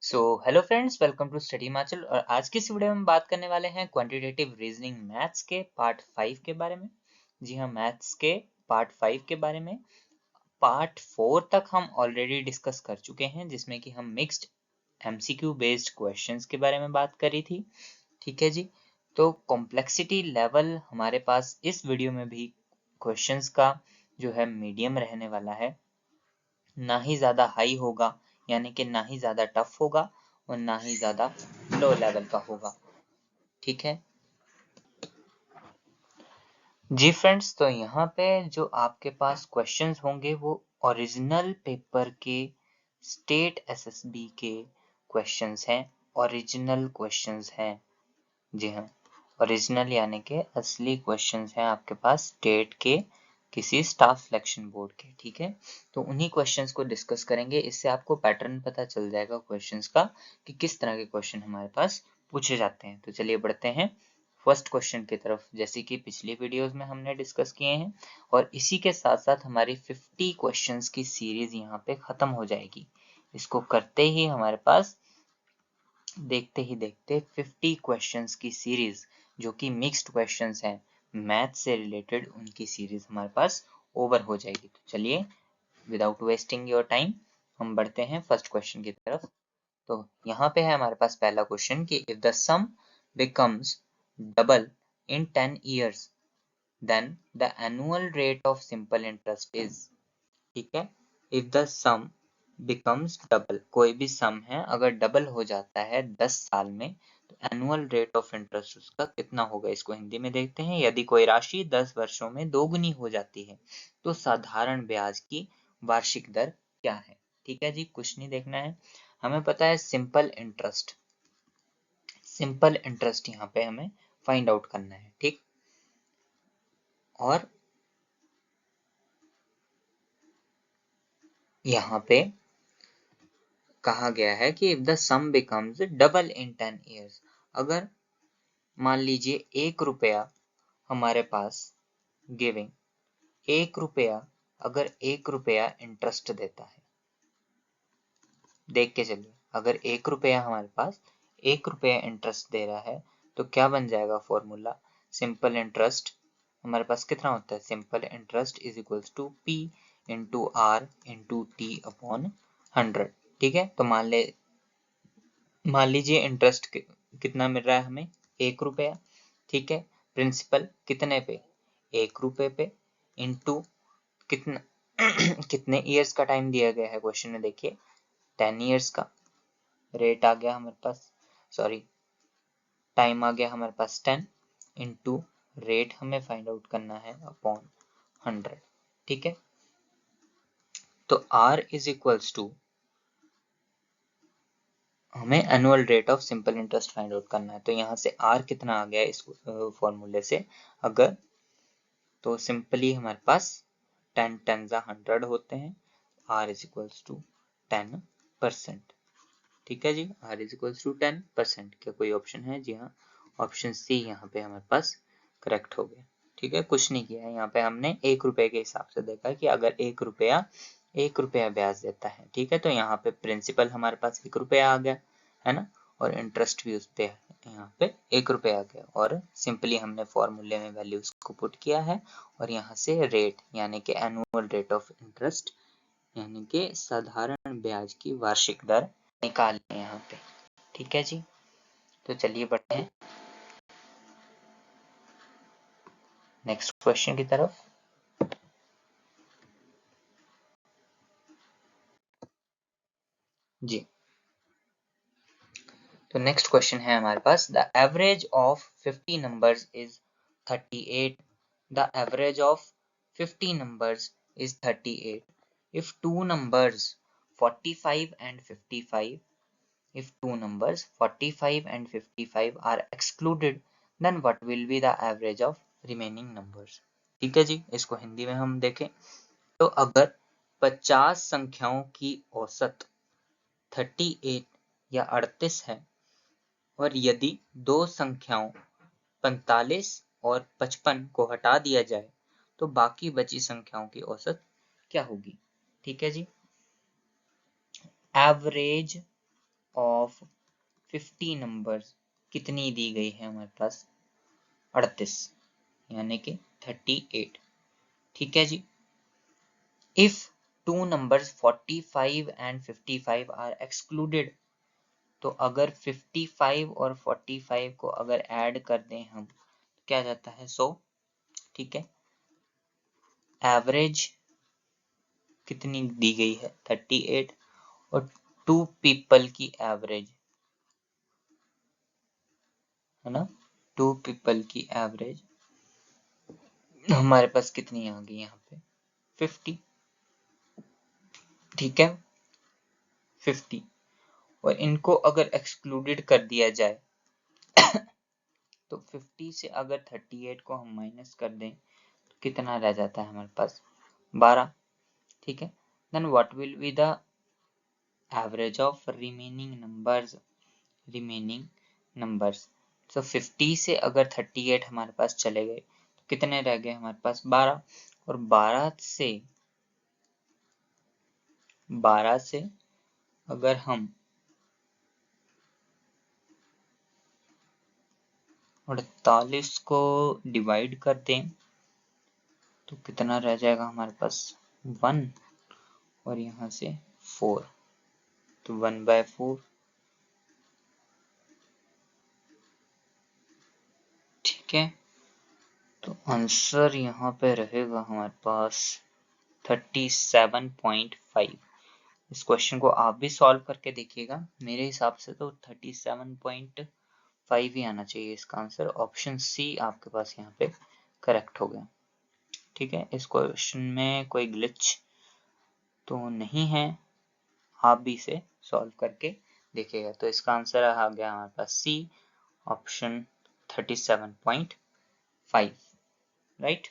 Hello friends, welcome to study Himachal. और आज की इस वीडियो में हम बात करने वाले हैं क्वांटिटेटिव रीजनिंग मैथ्स के पार्ट 5 के बारे में। जी हाँ, मैथ्स के पार्ट 5 के बारे में। पार्ट 4 तक हम ऑलरेडी डिस्कस कर चुके हैं, जिसमें कि हम मिक्स्ड एमसीक्यू बेस्ड क्वेश्चंस के बारे में बात करी थी। ठीक है जी। तो कॉम्प्लेक्सिटी लेवल हमारे पास इस वीडियो में भी क्वेश्चंस का जो है मीडियम रहने वाला है। ना ही ज्यादा हाई होगा, यानी कि ना ही ज्यादा टफ होगा और ना ही ज्यादा लो लेवल का होगा। ठीक है जी फ्रेंड्स, तो यहाँ पे जो आपके पास क्वेश्चंस होंगे वो ओरिजिनल पेपर के स्टेट एसएसबी के क्वेश्चंस हैं। ओरिजिनल क्वेश्चंस हैं। जी हाँ, ओरिजिनल यानी कि असली क्वेश्चंस हैं आपके पास स्टेट के किसी स्टाफ सिलेक्शन बोर्ड के। ठीक है, तो उन्हीं क्वेश्चंस को डिस्कस करेंगे। इससे आपको पैटर्न पता चल जाएगा क्वेश्चंस का कि किस तरह के क्वेश्चन हमारे पास पूछे जाते हैं। तो चलिए बढ़ते हैं फर्स्ट क्वेश्चन की तरफ, जैसे कि पिछली वीडियोस में हमने डिस्कस किए हैं। और इसी के साथ साथ हमारी 50 क्वेश्चंस की सीरीज यहाँ पे खत्म हो जाएगी। इसको करते ही हमारे पास देखते ही देखते 50 क्वेश्चंस की सीरीज, जो कि मिक्स्ड क्वेश्चंस हैं मैथ से रिलेटेड, उनकी सीरीज हमारे पास ओवर हो जाएगी। तो चलिए विदाउट वेस्टिंग योर टाइम हम बढ़ते हैं फर्स्ट क्वेश्चन की तरफ। तो यहाँ पे है हमारे पास पहला क्वेश्चन कि if the some becomes double in 10 years then the annual rate of simple interest is। ठीक है, if the some becomes double, कोई भी सम है अगर डबल हो जाता है 10 साल में, तो एनुअल रेट ऑफ इंटरेस्ट उसका कितना होगा। इसको हिंदी में देखते हैं। यदि कोई राशि 10 वर्षों में दोगुनी हो जाती है तो साधारण ब्याज की वार्षिक दर क्या है। ठीक है जी, कुछ नहीं देखना है, हमें पता है सिंपल इंटरेस्ट। सिंपल इंटरेस्ट यहाँ पे हमें फाइंड आउट करना है। ठीक, और यहाँ पे कहा गया है कि if the some becomes double in 10 years, अगर मान लीजिए 1 रुपया हमारे पास गिविंग, 1 रुपया, अगर 1 रुपया इंटरेस्ट देता है, देख के चलिए, अगर 1 रुपया हमारे पास 1 रुपया इंटरेस्ट दे रहा है तो क्या बन जाएगा फॉर्मूला। सिंपल इंटरेस्ट हमारे पास कितना होता है, simple interest is equals to P into R into T upon 100। ठीक है, तो मान लीजिए इंटरेस्ट कितना मिल रहा है हमें, 1 रुपया। ठीक है, प्रिंसिपल कितने पे, 1 रुपये पे, इंटू कितना कितने ईयर्स का टाइम दिया गया है क्वेश्चन में, देखिए 10 ईयर्स का। रेट आ गया हमारे पास, सॉरी टाइम आ गया हमारे पास 10, इंटू रेट हमें फाइंड आउट करना है अपॉन 100। ठीक है, तो R इज इक्वल्स टू, हमें annual rate of simple interest find out करना है। तो यहाँ से R कितना आ गया इस फॉर्मूले से, अगर तो सिंपली हमारे पास 10 10 100 होते हैं। R is equals to 10%। ठीक है जी, R इज इक्वल्स टू 10%। क्या कोई ऑप्शन है? जी हाँ, ऑप्शन सी यहाँ पे हमारे पास करेक्ट हो गया। ठीक है, कुछ नहीं किया है, यहाँ पे हमने 1 रुपये के हिसाब से देखा कि अगर 1 रुपया ब्याज देता है, ठीक है, तो यहाँ पे प्रिंसिपल हमारे पास 1 रुपया आ गया है ना, और इंटरेस्ट भी उस पे यहाँ पे 1 रुपया आ गया, और सिंपली हमने फॉर्मूले में वैल्यूज को पुट किया है, और यहाँ से रेट यानी कि एनुअल रेट ऑफ इंटरेस्ट यानी कि साधारण ब्याज की वार्षिक दर निकाल लें यहाँ पे। ठीक है जी, तो चलिए बढ़ते हैं नेक्स्ट क्वेश्चन की तरफ। जी, तो नेक्स्ट क्वेश्चन है हमारे पास, the average of 50 numbers is 38। The average of 50 numbers is 38 if two numbers 45 and 55, if two numbers 45 and 55 are excluded, then what will be the average of remaining numbers। ठीक है जी, इसको हिंदी में हम देखें तो अगर 50 संख्याओं की औसत 38 या 38 है, और यदि दो संख्याओं 45 और 55 को हटा दिया जाए तो बाकी बची संख्याओं की औसत क्या होगी। ठीक है जी, एवरेज ऑफ 50 नंबर्स कितनी दी गई है हमारे पास? 38, यानी कि 38। ठीक है जी। If two numbers 45 and 55 are excluded, तो अगर 55 और 45 को अगर ऐड कर दें हम, तो क्या जाता है? 100। ठीक है। एवरेज कितनी दी गई है? 38। और टू पीपल की एवरेज है ना, टू पीपल की एवरेज हमारे पास कितनी आ गई यहाँ पे? 50। ठीक है, 50। और इनको अगर एक्सक्लूडेड कर दिया जाए तो 50 से अगर 38 को हम माइनस कर दें तो कितना रह जाता है हमारे पास? 12। ठीक है। Then what will be the average of remaining numbers? So 50 से अगर 38 हमारे पास चले गए तो कितने रह गए हमारे पास? 12। और 12 से अगर हम 48 को डिवाइड कर दें तो कितना रह जाएगा हमारे पास? 1। और यहाँ से 4, तो 1/4। ठीक है, तो आंसर यहाँ पे रहेगा हमारे पास 37.5। इस क्वेश्चन को आप भी सॉल्व करके देखिएगा। मेरे हिसाब से तो 37.5 ही आना चाहिए इसका आंसर। ऑप्शन सी आपके पास यहाँ पे करेक्ट हो गया। ठीक है, इस क्वेश्चन में कोई ग्लिच तो नहीं है, आप भी इसे सॉल्व करके देखिएगा। तो इसका आंसर आ गया हमारे पास सी, ऑप्शन 37.5। राइट।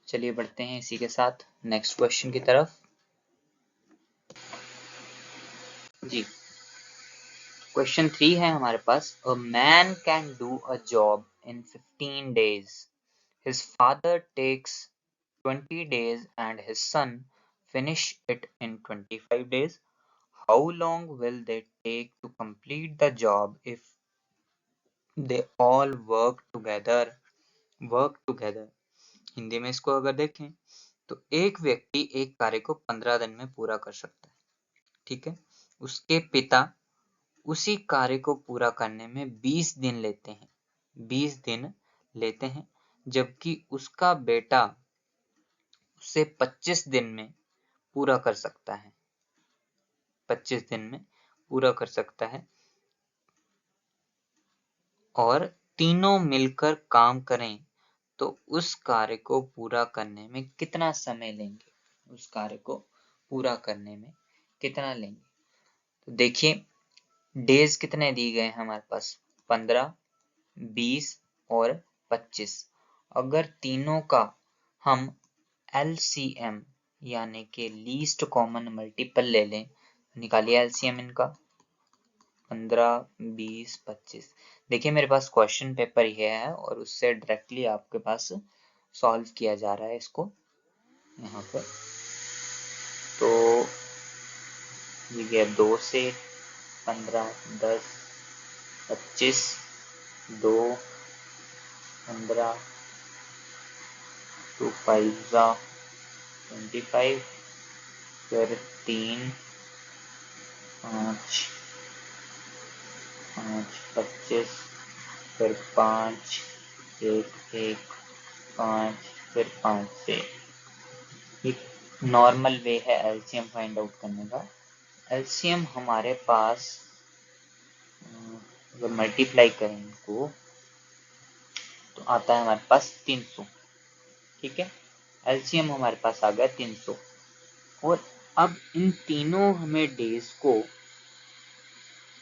चलिए बढ़ते हैं इसी के साथ नेक्स्ट क्वेश्चन की तरफ। जी, क्वेश्चन 3 है हमारे पास। A man can do a job in 15 days. His father takes 20 days and his son finish it in 25 days. How long will they take to complete the job if they all work together? Hindi में इसको अगर देखें तो एक व्यक्ति एक कार्य को 15 दिन में पूरा कर सकता है। ठीक है, उसके पिता उसी कार्य को पूरा करने में 20 दिन लेते हैं, जबकि उसका बेटा उसे 25 दिन में पूरा कर सकता है। 25 दिन में पूरा कर सकता है। और तीनों मिलकर काम करें तो उस कार्य को पूरा करने में कितना समय लेंगे? उस कार्य को पूरा करने में कितना लेंगे? तो देखिए, डेज कितने दिए गए हैं हमारे पास? 15, 20 और 25। अगर तीनों का हम LCM यानी कि लीस्ट कॉमन मल्टीपल ले लें, निकालिए LCM इनका। 15, 20, 25। देखिए मेरे पास क्वेश्चन पेपर ही है और उससे डायरेक्टली आपके पास सॉल्व किया जा रहा है इसको यहाँ पे। तो ये 2 से 15, 10, 25, 2, 15, 2 5 25, फिर 3, 5, 25, फिर 5, 1, 5, फिर 5 से। एक नॉर्मल वे है एलसीएम फाइंड आउट करने का। एलसीएम हमारे पास अगर मल्टीप्लाई करें इनको तो आता है हमारे पास 300। ठीक है, एलसीएम हमारे पास आ गया 300। और अब इन तीनों हमें डेज को,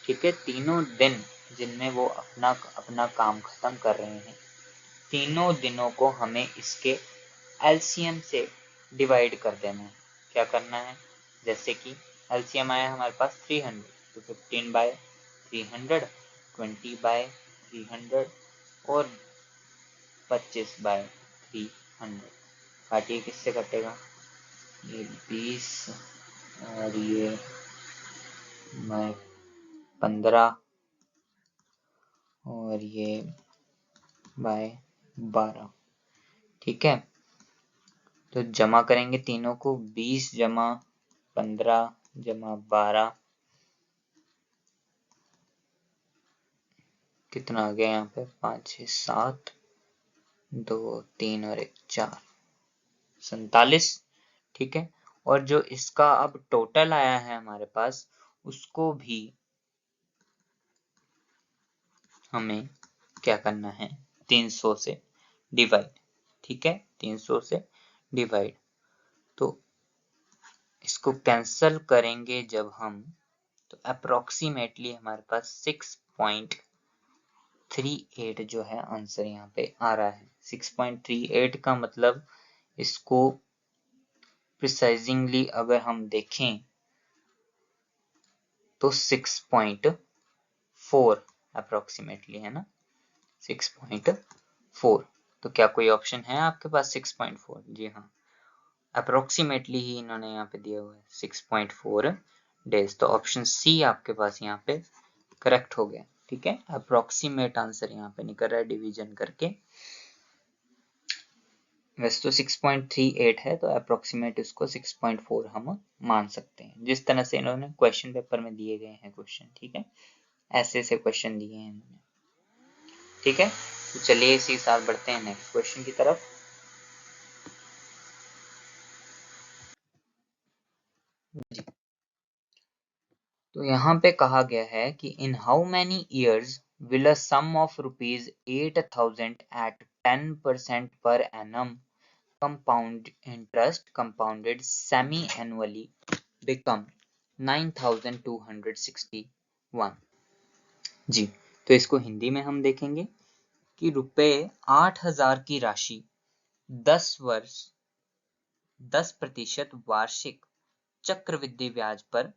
ठीक है, तीनों दिन जिनमें वो अपना अपना काम खत्म कर रहे हैं, तीनों दिनों को हमें इसके एलसीएम से डिवाइड कर देना है। क्या करना है? जैसे कि एलसीएम आया हमारे पास 300, तो 15/300, 20/300 और 25/300। काटिए, किससे कटेगा? ये 20 और ये बाय 15 और ये बाय 12। ठीक है, तो जमा करेंगे तीनों को, 20 जमा 15 जमा 12, कितना आ गया यहाँ पे, 5 6 7 2 3 और 1 4, 47। ठीक है, और जो इसका अब टोटल आया है हमारे पास, उसको भी हमें क्या करना है, 300 से डिवाइड। ठीक है, 300 से डिवाइड, तो इसको कैंसल करेंगे जब हम, तो अप्रोक्सीमेटली हमारे पास 6.38 जो है आंसर यहाँ पे आ रहा है। 6.38 का मतलब, इसको प्रिसाइजिंगली अगर हम देखें तो 6.4 अप्रोक्सीमेटली है ना, 6.4। तो क्या कोई ऑप्शन है आपके पास 6.4? जी हाँ, अप्रोक्सीमेटली ही इन्होंने यहाँ पे दिया हुआ है 6.4 डेज, तो ऑप्शन सी आपके पास यहाँ पे करेक्ट हो गया। ठीक है, अप्रोक्सीमेट आंसर यहाँ पे निकल रहा है डिवीजन करके। वैसे तो 6.38 है, तो अप्रोक्सीमेट उसको 6.4 हम मान सकते हैं, जिस तरह से इन्होंने क्वेश्चन पेपर में दिए गए हैं क्वेश्चन। ठीक है, ऐसे ऐसे क्वेश्चन दिए हैं इन्होंने। ठीक है, तो चलिए इसी साथ बढ़ते हैं नेक्स्ट क्वेश्चन की तरफ। तो यहाँ पे कहा गया है कि in how many years will a sum of ₹8,000 at 10% per annum compound interest compounded semi-annually become 9,261। जी, तो इसको हिंदी में हम देखेंगे कि ₹8,000 की राशि 10% वार्षिक चक्रवृद्धि ब्याज पर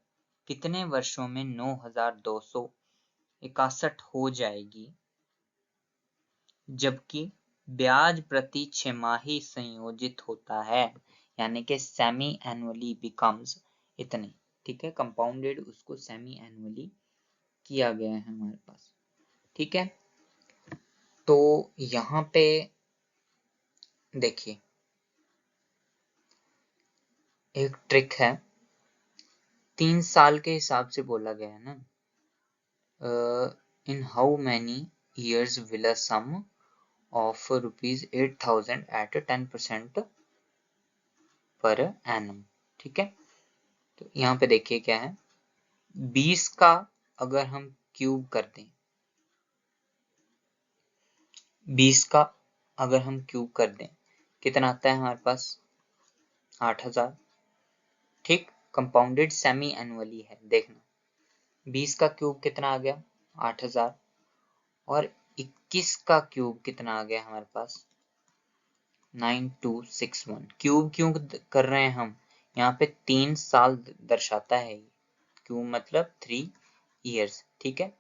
कितने वर्षों में 9,261 हो जाएगी, जबकि ब्याज प्रति छमाही संयोजित होता है, यानी कि सेमी एनुअली बिकम्स इतने। ठीक है, कंपाउंडेड उसको सेमी एनुअली किया गया है हमारे पास। ठीक है, तो यहाँ पे देखिए एक ट्रिक है, 3 साल के हिसाब से बोला गया है ना, in how many years will a sum of ₹8,000 at 10% per annum. ठीक है, तो यहाँ पे देखिए क्या है, 20 का अगर हम क्यूब कर दें, 20 का अगर हम क्यूब कर दें कितना आता है हमारे पास, 8,000। ठीक, कंपाउंडेड सेमी एनुअली है, देखना 20 का क्यूब कितना आ गया, 8,000, और 21 का क्यूब कितना आ गया हमारे पास, 9261। क्यूब क्यों कर रहे हैं हम, यहाँ पे 3 साल दर्शाता है, क्यूब मतलब 3 ईयर्स। ठीक है,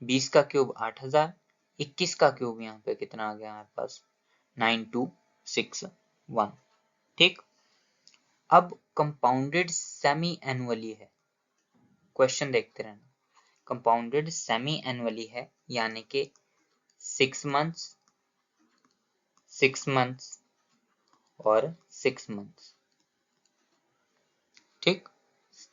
20 का क्यूब 8,000, 21 का क्यूब यहाँ पे कितना आ गया हमारे पास, 9261। ठीक, अब कंपाउंडेड सेमी एनुअली है, क्वेश्चन देखते रहना, कंपाउंडेड सेमी एनुअली है, यानी कि 6 मंथ्स 6 मंथ्स और 6 मंथ्स। ठीक,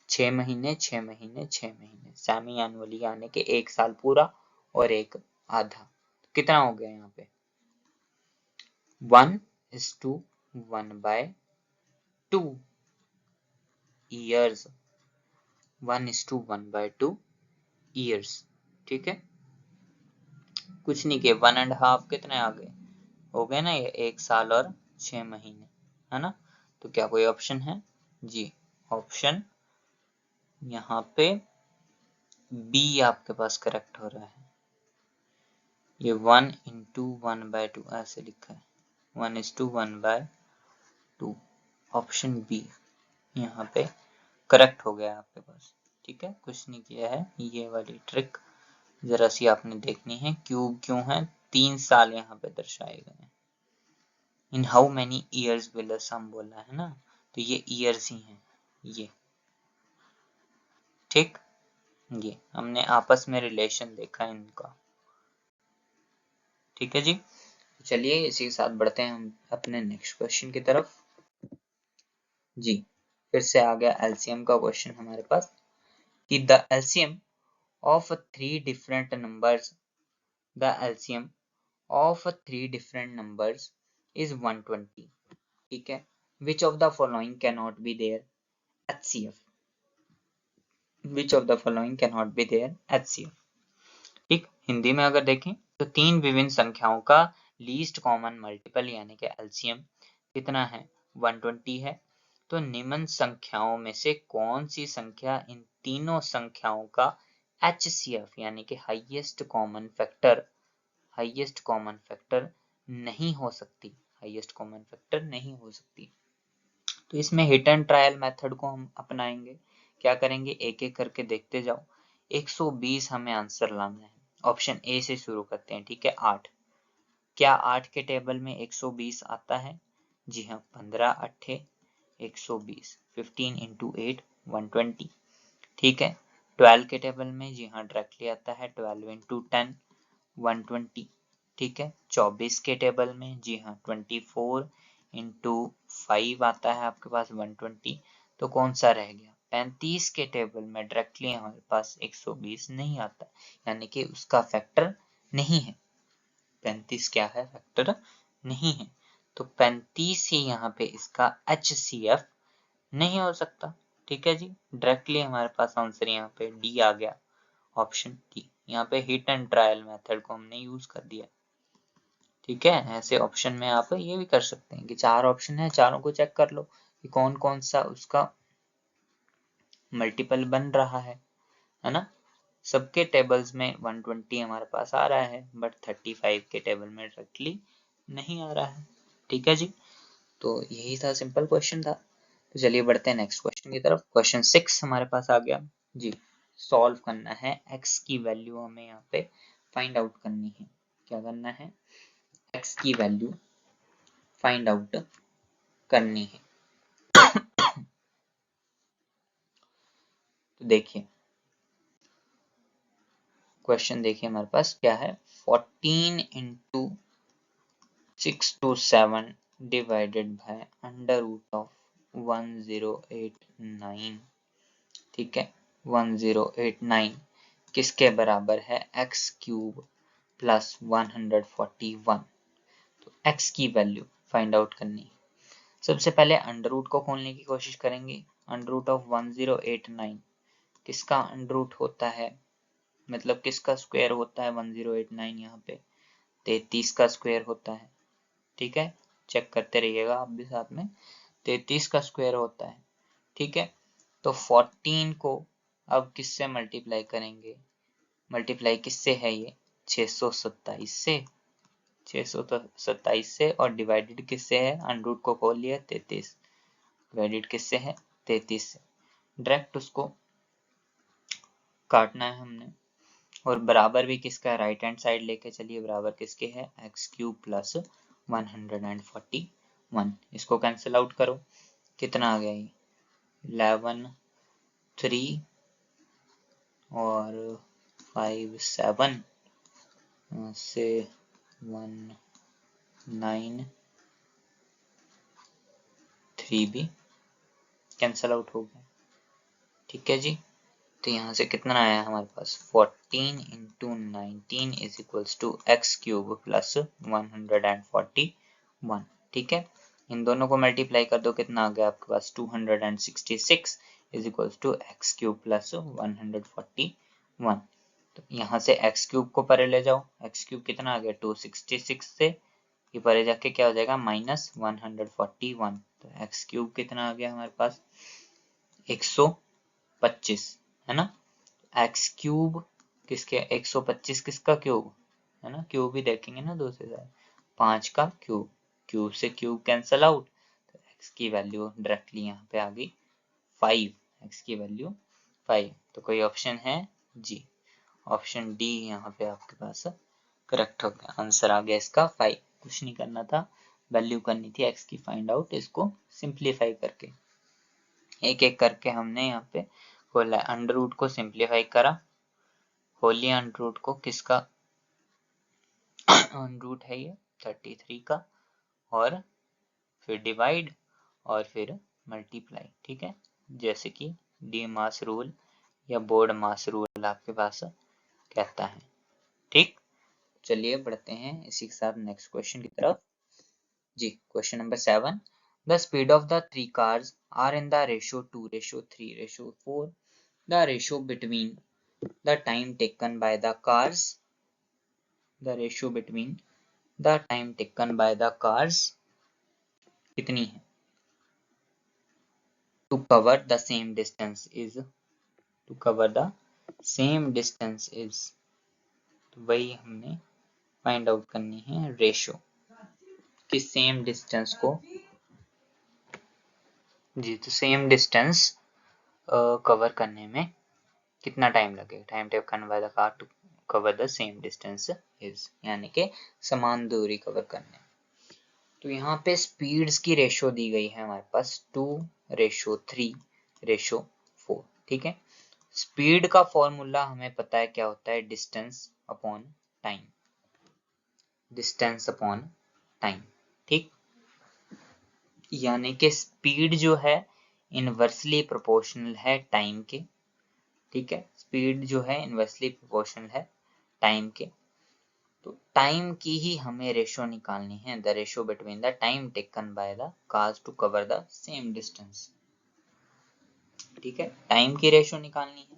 6 महीने 6 महीने 6 महीने, सेमी एनुअली यानी कि 1 साल पूरा और 1 आधा। तो कितना हो गया यहाँ पे, 1:1/2 ईयर्स, 1:1/2 ईयर्स। ठीक है, कुछ नहीं किया, 1.5 कितने आ गए, हो गए ना ये 1 साल और 6 महीने, है ना। तो क्या कोई ऑप्शन है, जी ऑप्शन यहाँ पे बी आपके पास करेक्ट हो रहा है। ये 1:1/2 ऐसे लिखा है, 1:1/2, ऑप्शन बी यहाँ पे करेक्ट हो गया आपके पास। ठीक है, कुछ नहीं किया है, ये वाली ट्रिक जरा सी आपने देखनी है, क्यूब क्यों है, 3 साल यहाँ पे दर्शाए गए हैं। In how many years will a sum बोला है ना, तो ये ईयर्स ही हैं ये। ठीक, ये हमने आपस में रिलेशन देखा इनका। ठीक है जी, चलिए इसी के साथ बढ़ते हैं हम अपने नेक्स्ट क्वेश्चन की तरफ। जी, फिर से आ गया एलसीएम का क्वेश्चन हमारे पास कि the LCM of three different numbers, the LCM of three different numbers is 120। ठीक है, which of the following can not be their HCF, which of the following can not be their HCF. ठीक, हिंदी में अगर देखें तो तीन विभिन्न संख्याओं का लीस्ट कॉमन मल्टीपल यानी कि एलसीएम कितना है, 120 है। तो निम्न संख्याओं में से कौन सी संख्या इन तीनों संख्याओं का एचसीएफ यानी कि highest common factor, highest common factor नहीं हो सकती, हाईएस्ट कॉमन फैक्टर नहीं हो सकती। तो इसमें हिट एंड ट्रायल मेथड को हम अपनाएंगे। क्या करेंगे, एक एक करके देखते जाओ। 120 हमें आंसर लाना है। ऑप्शन ए से शुरू करते हैं। ठीक है, 8। क्या 8 के टेबल में 120 आता है? जी हाँ, 15 अट्ठे 120, 15 इंटू 8 120। ठीक है, 12 के टेबल में जी हाँ डायरेक्टली आता है 12 इंटू 10 120। ठीक है, 24 के टेबल में जी हाँ 24 इंटू 5 आता है आपके पास 120। तो कौन सा रह गया? 35 के टेबल में डायरेक्टली हमारे पास 120 नहीं आता, यानी कि उसका फैक्टर नहीं है। 35 क्या है? फैक्टर नहीं है। तो 35 ही यहाँ पे इसका एचसीएफ नहीं हो सकता। ठीक है जी, डायरेक्टली हमारे पास आंसर यहाँ पे डी आ गया, ऑप्शन डी। यहाँ पे हिट एंड ट्रायल मेथड को हमने यूज कर दिया। ठीक है, ऐसे ऑप्शन में आप ये भी कर सकते हैं कि 4 ऑप्शन है, चारों को चेक कर लो कि कौन कौन सा उसका मल्टीपल बन रहा है ना। सबके टेबल्स में 120 हमारे पास आ रहा है, बट 35 के टेबल में डायरेक्टली नहीं आ रहा है। ठीक है जी, तो यही था, सिंपल क्वेश्चन था। तो चलिए बढ़ते हैं नेक्स्ट क्वेश्चन की तरफ। क्वेश्चन 6 हमारे पास आ गया जी। सॉल्व करना है, x की वैल्यू हमें यहाँ पे फाइंड आउट करनी है। क्या करना है? x की वैल्यू फाइंड आउट करनी है। तो देखिए क्वेश्चन, देखिए हमारे पास क्या है, 14 into 627 divided by under root of 1089। ठीक है, 1089 किसके बराबर है? X cube plus 141। तो x की वैल्यू फाइंड आउट करनी है। सबसे पहले अंडर रूट को खोलने की कोशिश करेंगे। अंडर रूट ऑफ 1089 किसका अंडर रूट होता है, मतलब किसका स्क्वायर होता है? 1089 यहाँ पे 33 का स्क्वायर होता है। ठीक है, चेक करते रहिएगा आप भी साथ में, 33 का स्क्वायर होता है। ठीक है, तो 14 को अब किससे मल्टीप्लाई करेंगे? मल्टीप्लाई किससे है ये? 627 से, 627 से, और डिवाइडेड किससे है? अंडर रूट को खोल लिया 33, डिवाइडेड किससे है? 33 से। डायरेक्ट उसको काटना है हमने, और बराबर भी किसका है? राइट हैंड साइड लेके चलिए, बराबर किसके है? X cube plus 141। इसको कैंसिल आउट करो, कितना आ गया ये? 11 3 और 5 7 से 1 9 3 भी कैंसिल आउट हो गया। ठीक है जी, तो यहाँ से कितना आया हमारे पास? 14 into 19 is equals to x cube plus 141। ठीक है, इन दोनों को मल्टीप्लाई कर दो, कितना आ गया आपके पास? 266 is equals to x cube plus 141। तो यहाँ से एक्स क्यूब को परे ले जाओ, एक्स क्यूब कितना आ गया? 266 से ये परे जाके क्या हो जाएगा? माइनस 141। तो एक्स क्यूब कितना आ गया हमारे पास? 125, है ना। एक्स क्यूब किसके? 125 किसका क्यूब, है ना, क्यूब भी देखेंगे ना दूसरी साइड, 5 का क्यूब, क्यूब से क्यूब कैंसल आउट, तो एक्स की वैल्यू डायरेक्टली यहाँ पे आ गई 5, एक्स की वैल्यू 5। तो कोई ऑप्शन है? जी, ऑप्शन डी यहाँ पे आपके पास करेक्ट हो गया, आंसर आ गया इसका 5। कुछ नहीं करना था, वैल्यू करनी थी एक्स की फाइंड आउट, इसको सिंप्लीफाई करके एक एक करके हमने यहाँ पे अंडर रूट को सिंप्लीफाई करा, होली अंडर रूट को किसका अंडर रूट है ये 33 का, और फिर डिवाइड और फिर मल्टीप्लाई। ठीक है, जैसे कि डी मास रूल या बोर्ड मास रूल आपके पास कहता है। ठीक, चलिए बढ़ते हैं इसी के साथ नेक्स्ट क्वेश्चन की तरफ। जी, question number 7, the speed of the 3 cars are in the ratio 2:3:4, the ratio between the time taken by the cars, the ratio between the time taken by the cars कितनी है? To cover the same distance is, to cover the same distance is, तो वही हमने find out करनी है ratio कि same distance को, जी तो सेम डिस्टेंस कवर करने में कितना टाइम लगेगा, time taken by the car to cover the same distance is, यानी कि समान दूरी कवर करने। तो यहाँ पे स्पीड्स की रेशियो दी गई है हमारे पास 2:3:4। ठीक है, स्पीड का फॉर्मूला हमें पता है क्या होता है, distance upon time, distance upon time. ठीक, यानी कि स्पीड जो है इनवर्सली प्रोपोर्शनल है टाइम के। ठीक है, स्पीड जो है इनवर्सली प्रोपोर्शनल है टाइम के, तो टाइम की ही हमें रेशियो निकालनी है, the ratio between the time taken by the cars to cover the same distance. ठीक है, टाइम की रेशियो निकालनी है,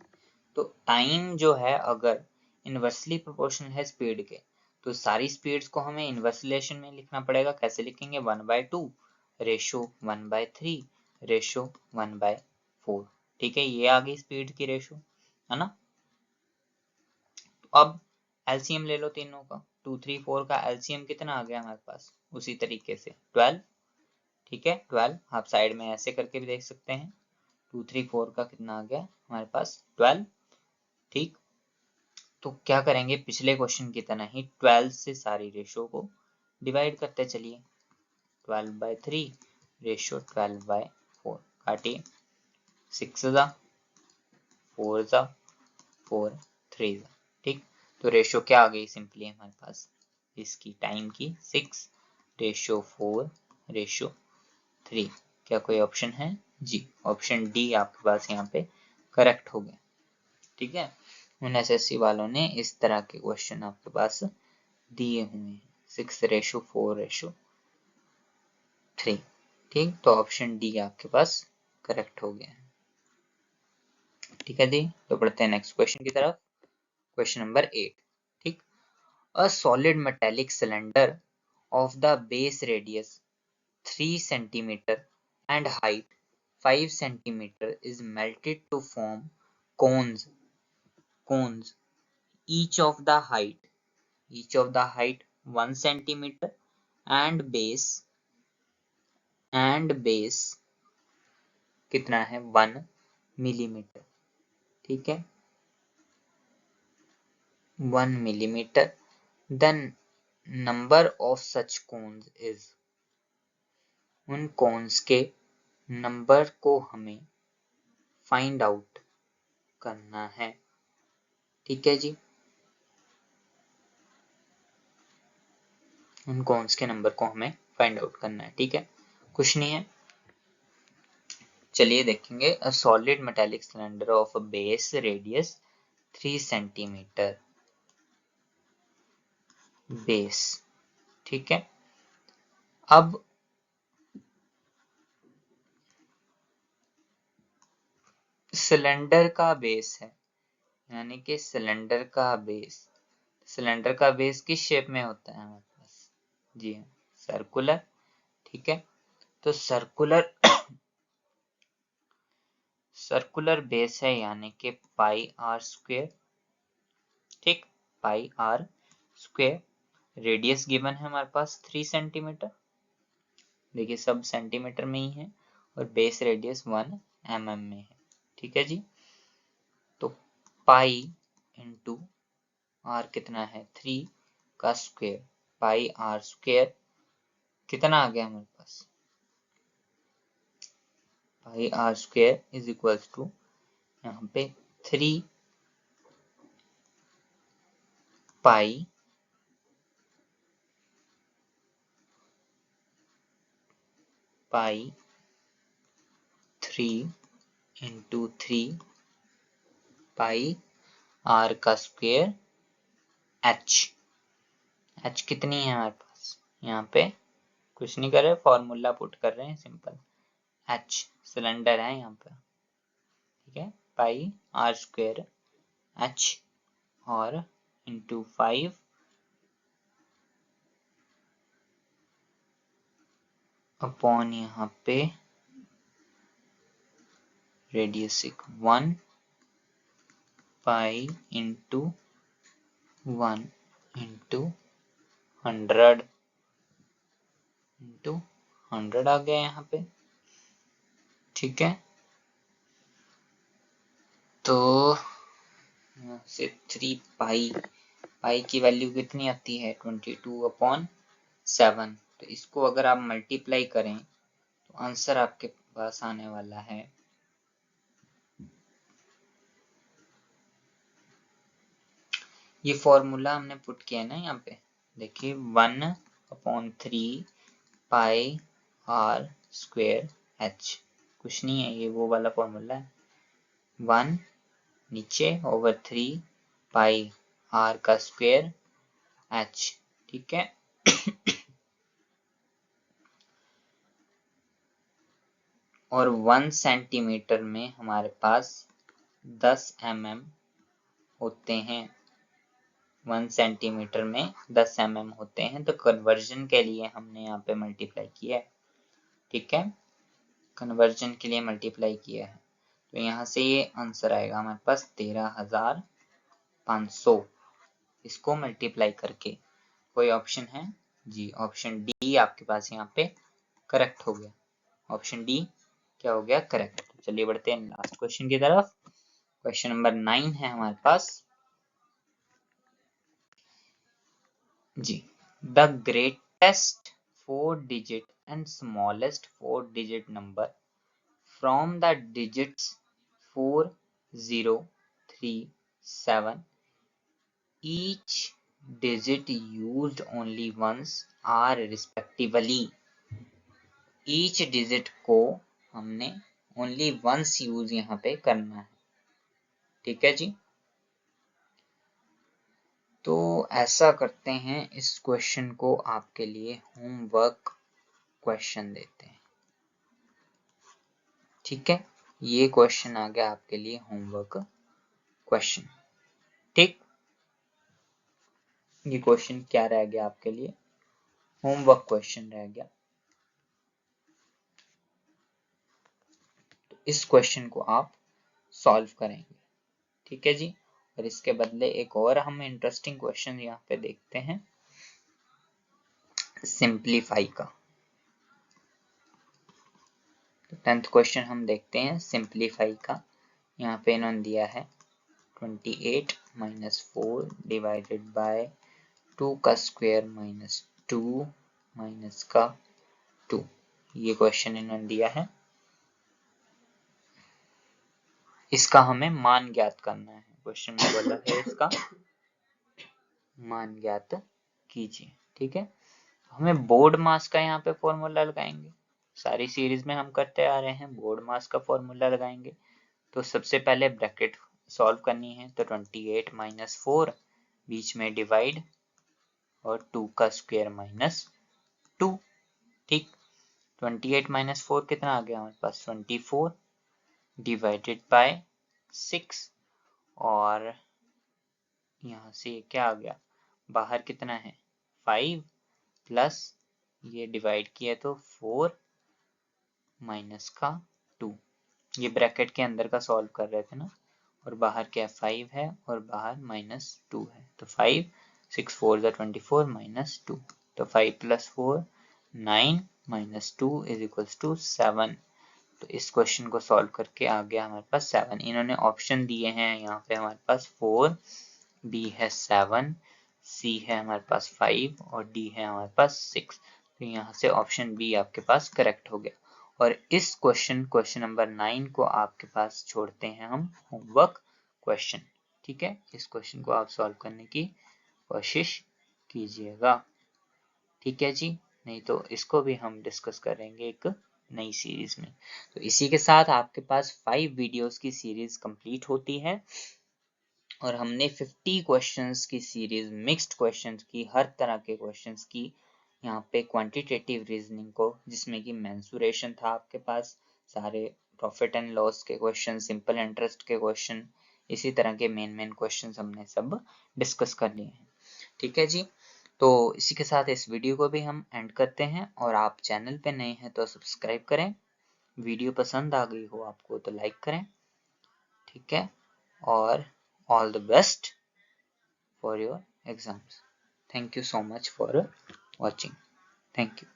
तो टाइम जो है अगर इनवर्सली प्रोपोर्शनल है स्पीड के, तो सारी स्पीड्स को हमें इनवर्स रिलेशन में लिखना पड़ेगा। कैसे लिखेंगे, 1/2 रेशियो 1/3 रेशियो 1/4। ठीक है, ये आ गई स्पीड की रेशियो, है ना। अब एलसीएम ले लो तीनों का, 2, 3, 4 का एलसीएम कितना आ गया हमारे पास, उसी तरीके से 12। ठीक है, 12 आप साइड में ऐसे करके भी देख सकते हैं, 2, 3, 4 का कितना आ गया हमारे पास 12। ठीक, तो क्या करेंगे, पिछले क्वेश्चन की तरह ही 12 से सारी रेशियो को डिवाइड करते चलिए, 12/3 रेशियो 12/4, काटिए, 6 जा 4 जा 4 3 जा। ठीक, तो रेशियो क्या आ गई सिंपली हमारे पास इसकी टाइम की, 6 रेशियो 4 रेशियो 3। क्या कोई ऑप्शन है? जी, ऑप्शन डी आपके पास यहाँ पे करेक्ट हो गया। ठीक है, उन एसएससी वालों ने इस तरह के क्वेश्चन आपके पास दिए हुए हैं, 6:4:3। ठीक, तो ऑप्शन डी आपके पास करेक्ट हो गया है। ठीक है जी, तो बढ़ते हैं नेक्स्ट क्वेश्चन की तरफ। Question number 8। ठीक, a solid metallic cylinder of the base radius 3 centimeter and height 5 centimeter is melted to form cones each of the height 1 centimeter and base कितना है 1 millimeter। ठीक है, 1 millimeter, then number of such cones is, उन cons के number को हमें find out करना है। ठीक है जी, उन कोन्स के नंबर को हमें फाइंड आउट करना है। ठीक है, कुछ नहीं है, चलिए देखेंगे। A solid metallic cylinder of a base radius 3 centimeter base. ठीक है, अब सिलेंडर का बेस है, यानी कि सिलेंडर का बेस किस शेप में होता है हमारे पास? जी हाँ, सर्कुलर। ठीक है, तो सर्कुलर बेस है, यानी कि πr²। ठीक, πr²। रेडियस गिवन है हमारे पास 3 सेंटीमीटर, देखिए सब सेंटीमीटर में ही है, और बेस रेडियस 1 mm में है। ठीक है जी, तो पाई इंटू आर कितना है 3 का स्क्वायर, πr² कितना आ गया हमारे पास, πr² इज इक्वल्स टू, यहाँ पे 3 पाई 3 इंटू 3 पाई r का स्क्वायर h कितनी है हमारे पास, यहाँ पे कुछ नहीं कर रहे, फॉर्मूला पुट कर रहे हैं सिंपल, h सिलेंडर है यहाँ पे, ठीक है, पाई r स्क्वायर h और इंटू 5 अपॉन यहाँ पे radius 1 pi into 1 into 100 into 100 आ गया यहाँ पे, ठीक है। तो यहाँ से 3 पाई की वैल्यू कितनी आती है 22/7, तो इसको अगर आप मल्टीप्लाई करें तो आंसर आपके पास आने वाला है ये फॉर्मूला हमने पुट किया है ना यहाँ पे, देखिए 1/3 पाई r स्क्वायर h, कुछ नहीं है, ये वो वाला फॉर्मूला है, 1 नीचे ओवर 3 पाई r का स्क्वायर h, ठीक है। और 1 सेंटीमीटर में हमारे पास 10 mm होते हैं, 1 सेंटीमीटर में 10 mm होते हैं, तो कन्वर्जन के लिए हमने यहाँ पे मल्टीप्लाई किया है, ठीक है, कन्वर्जन के लिए मल्टीप्लाई किया है, तो यहाँ से ये आंसर आएगा हमारे पास 13,500, इसको मल्टीप्लाई करके। कोई ऑप्शन है जी, ऑप्शन डी आपके पास यहाँ पे करेक्ट हो गया, ऑप्शन डी क्या हो गया, करेक्ट। चलिए बढ़ते हैं लास्ट क्वेश्चन की तरफ। क्वेश्चन नंबर 9 है हमारे पास जी, the greatest 4-digit and smallest 4-digit number from the digits 4, 0, 3, 7, each digit used only once are respectively, each digit को हमने only once यूज यहाँ पे करना है, ठीक है जी। तो ऐसा करते हैं, इस क्वेश्चन को आपके लिए होमवर्क क्वेश्चन देते हैं, ठीक है, ये क्वेश्चन आ गया आपके लिए होमवर्क क्वेश्चन, ठीक, ये क्वेश्चन क्या रह गया आपके लिए, होमवर्क क्वेश्चन रह गया। तो इस क्वेश्चन को आप सॉल्व करेंगे, ठीक है जी। और इसके बदले एक और हम इंटरेस्टिंग क्वेश्चन यहाँ पे देखते हैं, सिंप्लीफाई का। तो 10th क्वेश्चन हम देखते हैं सिंप्लीफाई का। यहाँ पे इन्होंने दिया है 28 - 4 डिवाइडेड बाय 2 का स्क्वायर -2 माइनस का 2, ये क्वेश्चन इन्होंने दिया है। इसका हमें मान ज्ञात करना है, क्वेश्चन में बोला है इसका मान ज्ञात कीजिए, ठीक है। हमें बोर्ड मास का यहाँ पे फॉर्मूला लगाएंगे, सारी सीरीज में हम करते आ रहे हैं, बोर्ड मास का फॉर्मूला लगाएंगे। तो सबसे पहले ब्रैकेट सॉल्व करनी है, तो 28 - 4 बीच में डिवाइड और 2 का स्क्वायर -2, ठीक। 28 - 4 कितना आ गया हमारे पास 24 डिवाइडेड बाय 6, और यहाँ से क्या आ गया, बाहर कितना है 5 प्लस ये डिवाइड किया तो 4 माइनस का 2, ये ब्रैकेट के अंदर का सॉल्व कर रहे थे ना, और बाहर क्या 5 है और बाहर -2 है, तो 5 6 4 24 -2, तो 5 + 4 9 -2 = 7। तो इस क्वेश्चन को सॉल्व करके आ गया हमारे पास 7। इन्होंने ऑप्शन दिए हैं यहाँ पे हमारे पास 4, बी है 7, सी है हमारे पास 5 और डी है हमारे पास 6। तो यहाँ से ऑप्शन बी आपके पास करेक्ट हो गया। और इस क्वेश्चन नंबर 9 को आपके पास छोड़ते हैं हम होमवर्क क्वेश्चन। ठीक है, इस क्वेश्चन को आप सॉल्व करने की कोशिश कीजिएगा। ठीक है जी, नहीं तो इसको भी हम डिस्कस करेंगे एक नई सीरीज में। तो इसी के साथ आपके पास 5 वीडियोस की सीरीज कंप्लीट होती है और हमने 50 क्वेश्चंस की सीरीज, मिक्स्ड क्वेश्चंस की, हर तरह के क्वेश्चंस की यहाँ पे क्वांटिटेटिव रीजनिंग को, जिसमें कि मेंसुरेशन था आपके पास, सारे प्रॉफिट एंड लॉस के क्वेश्चन, सिंपल इंटरेस्ट के क्वेश्चन, इसी तरह के मेन क्वेश्चन हमने सब डिस्कस कर लिए हैं। ठीक है जी, तो इसी के साथ इस वीडियो को भी हम एंड करते हैं और आप चैनल पे नए हैं तो सब्सक्राइब करें, वीडियो पसंद आ गई हो आपको तो लाइक करें। ठीक है, और all the best for your exams. Thank you so much for watching. Thank you.